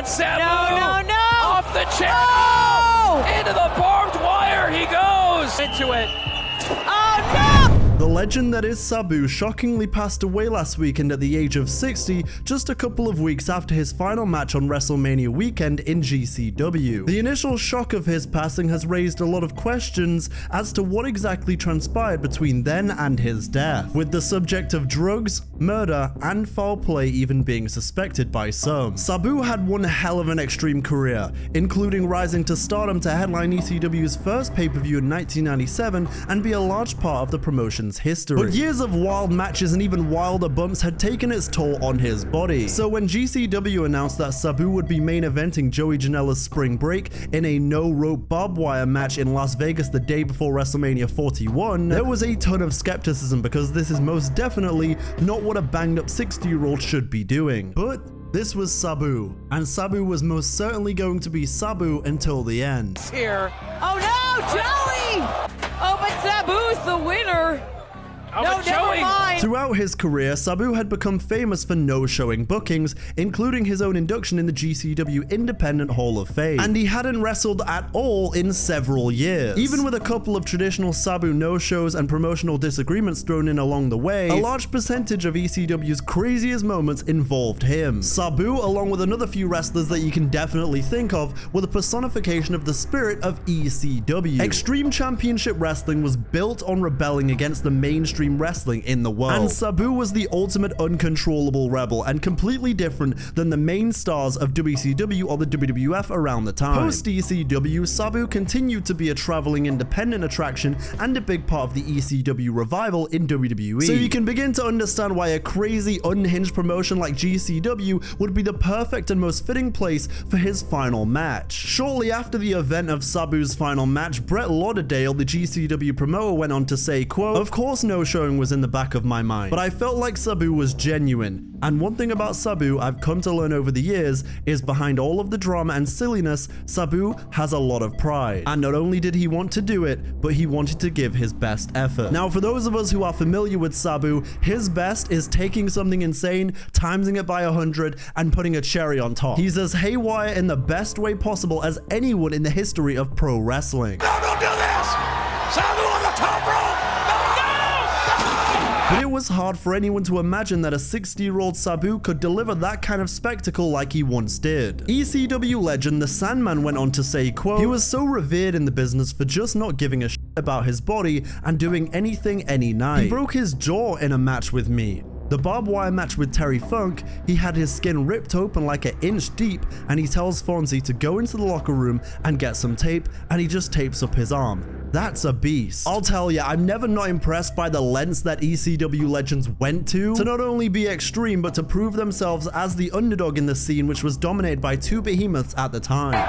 Sabu! No! Off the chair! Oh! Into the barbed wire he goes! Into it. Oh no! The legend that is Sabu shockingly passed away last weekend at the age of 60, just a couple of weeks after his final match on WrestleMania weekend in GCW. The initial shock of his passing has raised a lot of questions as to what exactly transpired between then and his death, with the subject of drugs, murder, and foul play even being suspected by some. Sabu had one hell of an extreme career, including rising to stardom to headline ECW's first pay-per-view in 1997 and be a large part of the promotion's history. But years of wild matches and even wilder bumps had taken its toll on his body. So when GCW announced that Sabu would be main eventing Joey Janela's Spring Break in a no-rope barbed wire match in Las Vegas the day before WrestleMania 41, there was a ton of skepticism because this is most definitely not what a banged-up 60-year-old should be doing. But this was Sabu, and Sabu was most certainly going to be Sabu until the end. Here. Oh no, Joey! Oh, but Sabu's the winner. Oh, No, but never Joey. mind. Throughout his career, Sabu had become famous for no-showing bookings, including his own induction in the GCW Independent Hall of Fame. And he hadn't wrestled at all in several years. Even with a couple of traditional Sabu no-shows and promotional disagreements thrown in along the way, a large percentage of ECW's craziest moments involved him. Sabu, along with another few wrestlers that you can definitely think of, were the personification of the spirit of ECW. Extreme Championship Wrestling was built on rebelling against the mainstream wrestling in the world. And Sabu was the ultimate uncontrollable rebel and completely different than the main stars of WCW or the WWF around the time. Post ECW, Sabu continued to be a traveling independent attraction and a big part of the ECW revival in WWE. So you can begin to understand why a crazy, unhinged promotion like GCW would be the perfect and most fitting place for his final match. Shortly after the event of Sabu's final match, Brett Lauderdale, the GCW promoter, went on to say, quote, "Of course no showing was in the back of my mind, but I felt like Sabu was genuine. And one thing about Sabu I've come to learn over the years is behind all of the drama and silliness, Sabu has a lot of pride. And not only did he want to do it, but he wanted to give his best effort." Now, for those of us who are familiar with Sabu, his best is taking something insane, timesing it by 100, and putting a cherry on top. He's as haywire in the best way possible as anyone in the history of pro wrestling. No, don't do this! Sabu on the top rope! But it was hard for anyone to imagine that a 60-year-old Sabu could deliver that kind of spectacle like he once did. ECW legend The Sandman went on to say, quote, "He was so revered in the business for just not giving a shit about his body and doing anything any night. He broke his jaw in a match with me. The barbed wire match with Terry Funk, he had his skin ripped open like an inch deep, and he tells Fonzie to go into the locker room and get some tape, and he just tapes up his arm. That's a beast. I'll tell ya, I'm never not impressed by the lengths that ECW legends went to not only be extreme, but to prove themselves as the underdog in the scene, which was dominated by two behemoths at the time.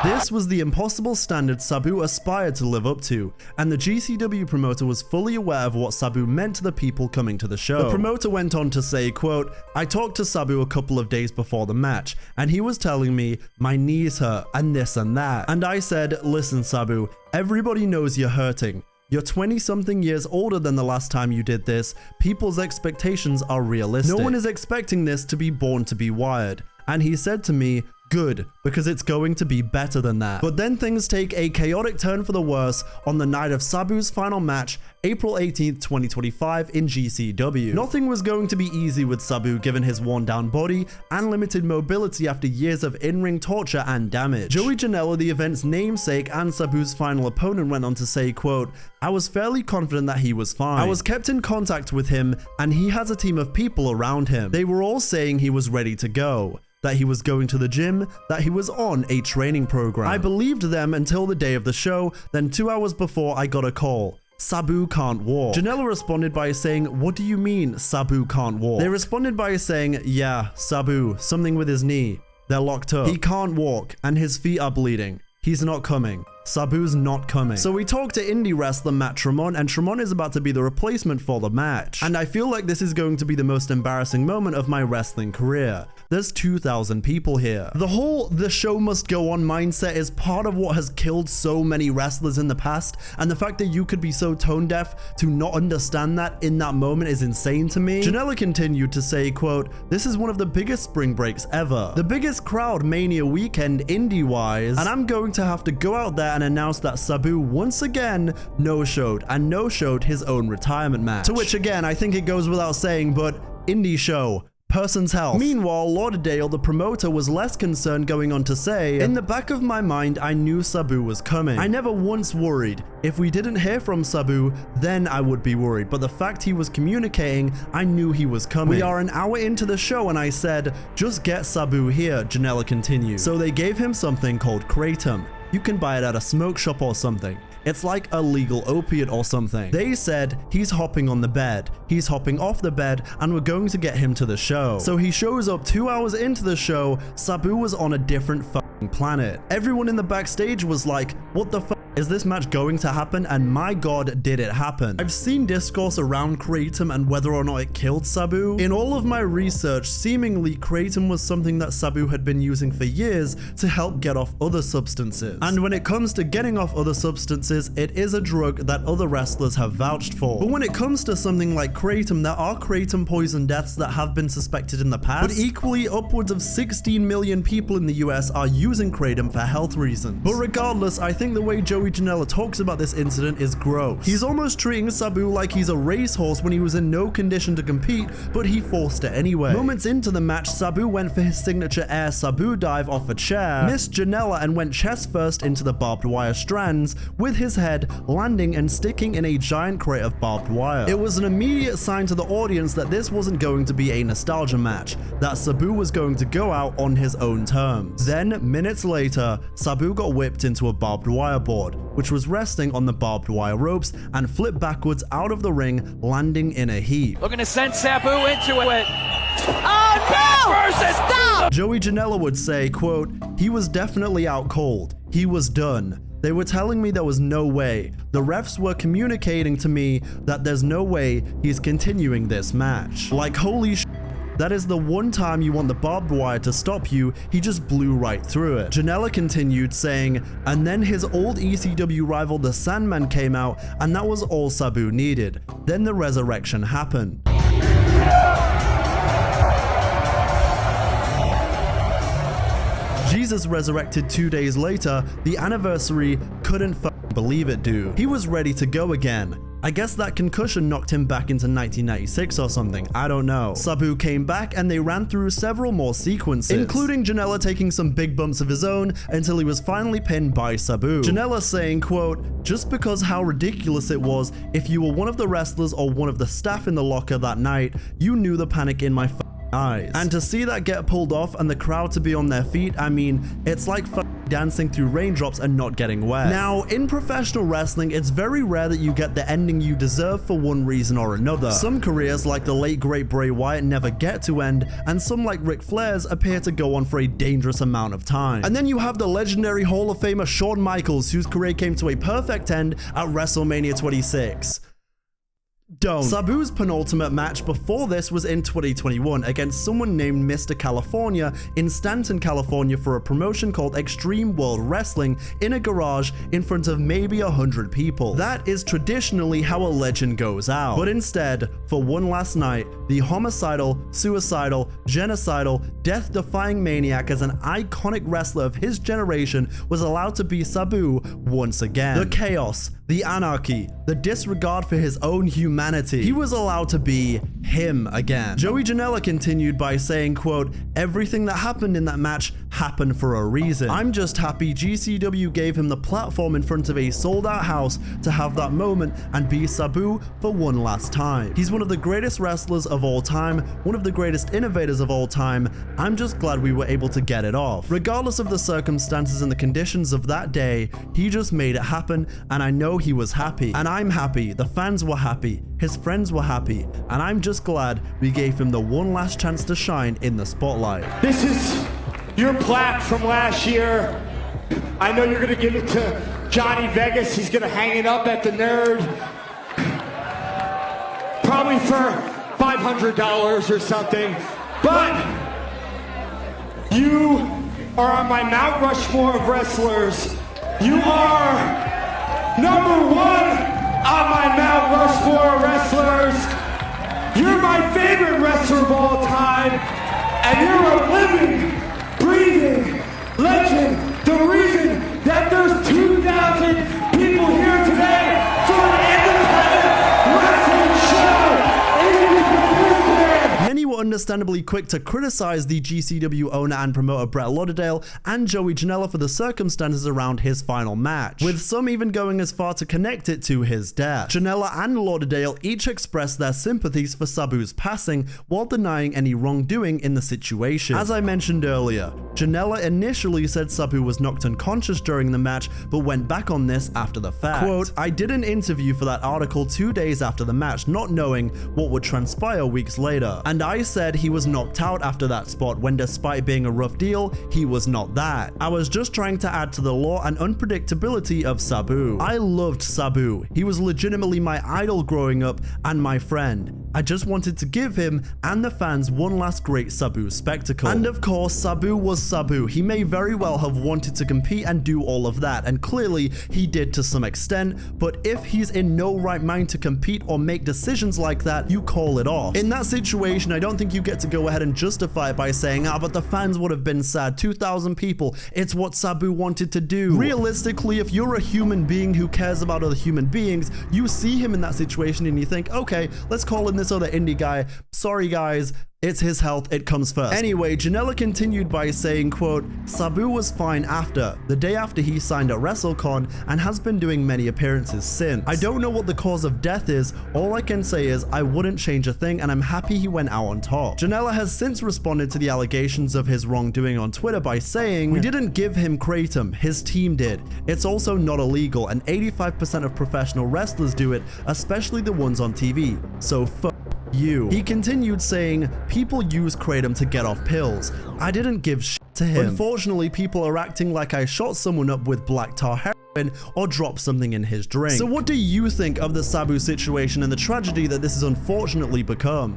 This was the impossible standard Sabu aspired to live up to, and the GCW promoter was fully aware of what Sabu meant to the people coming to the show. The promoter went on to say, quote, "I talked to Sabu a couple of days before the match, and he was telling me, my knees hurt, and this and that. And I said, listen Sabu, everybody knows you're hurting. You're 20-something years older than the last time you did this. People's expectations are realistic. No one is expecting this to be born to be wired." And he said to me, "Good, because it's going to be better than that." But then things take a chaotic turn for the worse on the night of Sabu's final match, April 18th, 2025 in GCW. Nothing was going to be easy with Sabu given his worn down body and limited mobility after years of in-ring torture and damage. Joey Janela, the event's namesake and Sabu's final opponent, went on to say, quote, "I was fairly confident that he was fine. I was kept in contact with him and he has a team of people around him. They were all saying he was ready to go, that he was going to the gym, that he was on a training program. I believed them until the day of the show, then 2 hours before I got a call. Sabu can't walk." Janela responded by saying, "What do you mean Sabu can't walk?" They responded by saying, "Yeah, Sabu, something with his knee. They're locked up. He can't walk and his feet are bleeding. He's not coming. Sabu's not coming." So we talked to indie wrestler Matt Tremont, and Tremont is about to be the replacement for the match. And I feel like this is going to be the most embarrassing moment of my wrestling career. there's 2,000 people here. The whole "the show must go on" mindset is part of what has killed so many wrestlers in the past, and the fact that you could be so tone deaf to not understand that in that moment is insane to me. Janela continued to say, quote, "This is one of the biggest spring breaks ever. The biggest crowd Mania weekend indie-wise, and I'm going to have to go out there and announce that Sabu once again no-showed his own retirement match." To which again, I think it goes without saying, but indie show, person's health. Meanwhile, Lauderdale, the promoter, was less concerned, going on to say, "In the back of my mind, I knew Sabu was coming. I never once worried. If we didn't hear from Sabu, then I would be worried. But the fact he was communicating, I knew he was coming. We are an hour into the show and I said, just get Sabu here," Janela continued. So they gave him something called Kratom. You can buy it at a smoke shop or something. It's like a legal opiate or something. They said he's hopping on the bed, he's hopping off the bed, and we're going to get him to the show. So he shows up 2 hours into the show. Sabu was on a different fucking planet. Everyone in the backstage was like, what the fuck? Is this match going to happen? And my god, did it happen. I've seen discourse around Kratom and whether or not it killed Sabu. In all of my research, seemingly Kratom was something that Sabu had been using for years to help get off other substances. And when it comes to getting off other substances, it is a drug that other wrestlers have vouched for. But when it comes to something like Kratom, there are Kratom poison deaths that have been suspected in the past, but equally upwards of 16 million people in the US are using Kratom for health reasons. But regardless, I think the way Joey Janela talks about this incident is gross. He's almost treating Sabu like he's a racehorse when he was in no condition to compete, but he forced it anyway. Moments into the match, Sabu went for his signature air Sabu dive off a chair, missed Janela and went chest first into the barbed wire strands, with his head landing and sticking in a giant crate of barbed wire. It was an immediate sign to the audience that this wasn't going to be a nostalgia match, that Sabu was going to go out on his own terms. Then, minutes later, Sabu got whipped into a barbed wire board, which was resting on the barbed wire ropes, and flipped backwards out of the ring, landing in a heap. Looking to send Sabu into it. Oh no! Stop! Joey Janela would say, quote, "He was definitely out cold. He was done. They were telling me there was no way. The refs were communicating to me that there's no way he's continuing this match." Like, holy sh**. That is the one time you want the barbed wire to stop you, he just blew right through it. Janela continued saying, "And then his old ECW rival the Sandman came out, and that was all Sabu needed. Then the resurrection happened." Jesus resurrected 2 days later. The anniversary, couldn't believe it, dude. He was ready to go again. I guess that concussion knocked him back into 1996 or something, I don't know. Sabu came back and they ran through several more sequences, including Janela taking some big bumps of his own until he was finally pinned by Sabu. Janela saying, quote, "Just because how ridiculous it was, if you were one of the wrestlers or one of the staff in the locker that night, you knew the panic in my eyes. And to see that get pulled off and the crowd to be on their feet, I mean, it's like dancing through raindrops and not getting wet." Now, in professional wrestling, it's very rare that you get the ending you deserve for one reason or another. Some careers, like the late great Bray Wyatt, never get to end, and some, like Ric Flair's, appear to go on for a dangerous amount of time. And then you have the legendary Hall of Famer Shawn Michaels, whose career came to a perfect end at WrestleMania 26. Don't. Sabu's penultimate match before this was in 2021 against someone named Mr. California in Stanton, California, for a promotion called Extreme World Wrestling in a garage in front of maybe 100 people. That is traditionally how a legend goes out. But instead, for one last night, the homicidal, suicidal, genocidal, death-defying maniac as an iconic wrestler of his generation was allowed to be Sabu once again. The chaos, the anarchy, the disregard for his own humanity. He was allowed to be him again. Joey Janela continued by saying, quote, "Everything that happened in that match happened for a reason. I'm just happy GCW gave him the platform in front of a sold-out house to have that moment and be Sabu for one last time. He's one of the greatest wrestlers of all time, one of the greatest innovators of all time. I'm just glad we were able to get it off. Regardless of the circumstances and the conditions of that day, he just made it happen, and I know he was happy. And I'm happy, the fans were happy, his friends were happy, and I'm just glad we gave him the one last chance to shine in the spotlight." This is your plaque from last year. I know you're gonna give it to Johnny Vegas. He's gonna hang it up at the Nerd. Probably for $500 or something. But You are on my Mount Rushmore of wrestlers. You are number one on my Mount Rushmore of wrestlers. You're my favorite wrestler of all time, and you're a living, breathing legend. The reason that there's 2,000 people here today for an independent wrestling show is because this man. Many were understandably quick to criticize the GCW owner and promoter Brett Lauderdale and Joey Janela for the circumstances around his final match, with some even going as far to connect it to his death. Janela and Lauderdale each expressed their sympathies for Sabu's passing while denying any wrongdoing in the situation. As I mentioned earlier, Janela initially said Sabu was knocked unconscious during the match, but went back on this after the fact. Quote, "I did an interview for that article 2 days after the match, not knowing what would transpire weeks later. And I said he was knocked out after that spot when, despite being a rough deal, he was not that. I was just trying to add to the lore and unpredictability of Sabu. I loved Sabu. He was legitimately my idol growing up and my friend. I just wanted to give him and the fans one last great Sabu spectacle." And of course, Sabu was Sabu. He may very well have wanted to compete and do all of that, and clearly he did to some extent, but if he's in no right mind to compete or make decisions like that, you call it off. In that situation, I don't think you get to go ahead and justify it by saying, but the fans would have been sad. 2,000 people. It's what Sabu wanted to do. Realistically, if you're a human being who cares about other human beings, you see him in that situation and you think, okay, let's call in this other indie guy. Sorry guys, it's his health, it comes first. Anyway, Janela continued by saying, quote, "Sabu was fine after, the day after he signed at WrestleCon, and has been doing many appearances since. I don't know what the cause of death is, all I can say is I wouldn't change a thing and I'm happy he went out on top." Janela has since responded to the allegations of his wrongdoing on Twitter by saying, "We didn't give him Kratom, his team did. It's also not illegal, and 85% of professional wrestlers do it, especially the ones on TV. So you." He continued saying, "People use Kratom to get off pills. I didn't give shit to him. Unfortunately, people are acting like I shot someone up with black tar heroin or dropped something in his drink." So what do you think of the Sabu situation and the tragedy that this has unfortunately become?